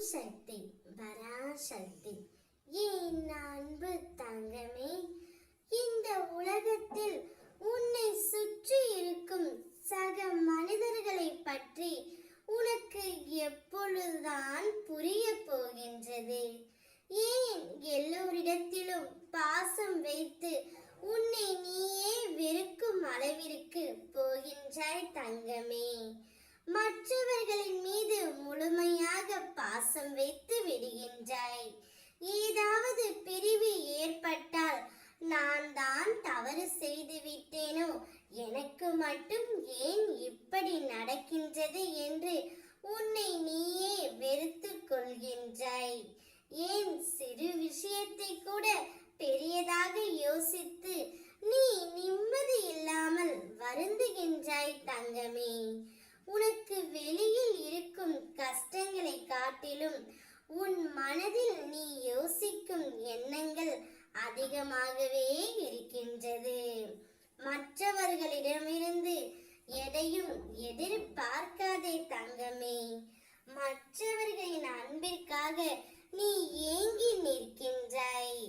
சக்தி பராசக்தி. என் அன்பு தங்கமே, இந்த உலகத்தில் உன்னை சுற்றி இருக்கும் சக மனிதர்களை பற்றி உனக்கு எப்பொழுதுதான் புரிய போகின்றது? ஏன் எல்லோரிடத்திலும் பாசம் வைத்து உன்னை நீயே வெறுக்கும் அளவிற்கு போகின்றாய் தங்கமே? மற்றவர்களின் மீது முழுமையாக பாசம் வைத்து விடுகின்றாய். ஏதாவது பிரிவு ஏற்பட்டால் நான் தான் தவறு செய்து விட்டேனோ, எனக்கு மட்டும் ஏன் இப்படி நடக்கின்றது என்று உன்னை நீயே வெறுத்து கொள்கின்றாய். ஏன் சிறு விஷயத்தை கூட பெரியதாக யோசித்து நீ நிம்மதி இல்லாமல் வருந்துகின்றாய் தங்கமே. உனக்கு வெளியில் இருக்கும் கஷ்டங்களை காட்டிலும் உன் மனதில் நீ யோசிக்கும் எண்ணங்கள் அதிகமாகவே இருக்கின்றது. மற்றவர்களிடமிருந்து எதையும் எதிர்பார்க்காதே தங்கமே. மற்றவர்களின் அன்பிற்காக நீ ஏங்கி நிற்கின்றாய்.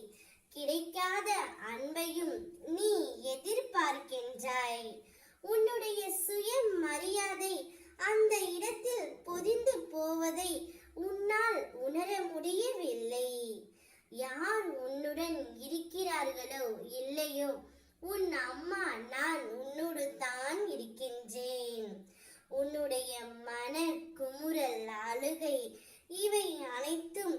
கிடைக்காத அன்பையும் நீ எதிர்பார்க்கின்றாய். உன்னுடைய சுய மரியாதை அந்த இடத்தில் பொதிந்து போவதை உன்னால் உணர முடியவில்லை. யார் உன்னுடன் இருக்கிறார்களோ இல்லையோ, உன் அம்மா நான் உன்னோடு தான் இருக்கின்றேன். உன்னுடைய மன குமுறல், அழுகை இவை அனைத்தும்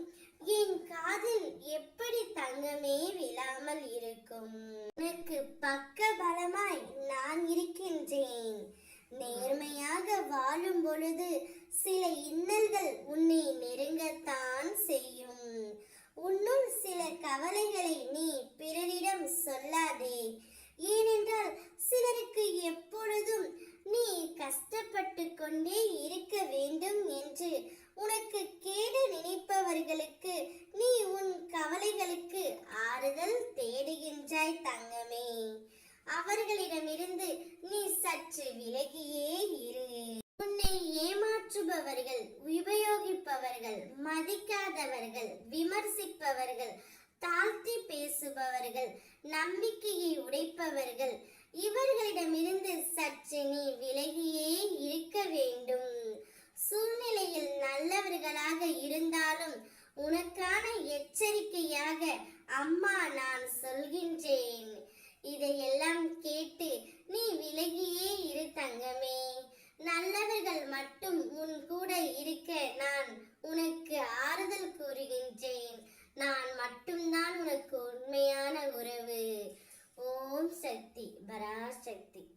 என் காதில் எப்படி தங்கமே விழாமல் இருக்கும்? உனக்கு பக்க பலமாய் நான் இருக்கின்றேன். நேர்மையாக வாழும் பொழுது சில இன்னல்கள் உன்னை நெருங்கத்தான் செய்யும். உன்னுள் சில கவலைகளை நீ பிறரிடம் சொல்லாதே. ஏனென்றால் சிலருக்கு எப்பொழுதும் நீ கஷ்டப்பட்டு கொண்டே இருக்க வேண்டும் என்று உனக்கு கேடு நினைப்பவர்களுக்கு நீ உன் கவலைகளுக்கு ஆறுதல் தேடுகின்றாய் தங்கமே. அவர்களிடமிருந்து நீ சற்று விலகியே இரு. உன்னை ஏமாற்றுபவர்கள், உபயோகிப்பவர்கள், மதிக்காதவர்கள், விமர்சிப்பவர்கள், தாழ்த்தி பேசுபவர்கள், நம்பிக்கையை உடைப்பவர்கள், இவர்களிடமிருந்து சற்று நீ விலகியே இருக்க வேண்டும். சூழ்நிலையில் நல்லவர்களாக இருந்தாலும் உனக்கான எச்சரிக்கையாக அம்மா நான் சொல்கின்றேன். இதையெல்லாம் கேட்டு நீ விலகியே இரு தங்கமே. நல்லவர்கள் மட்டும் உன் கூட இருக்க நான் உனக்கு ஆறுதல் கூறுகின்றேன். நான் மட்டும்தான் உனக்கு உண்மையான உறவு. ஓம் சக்தி பராசக்தி.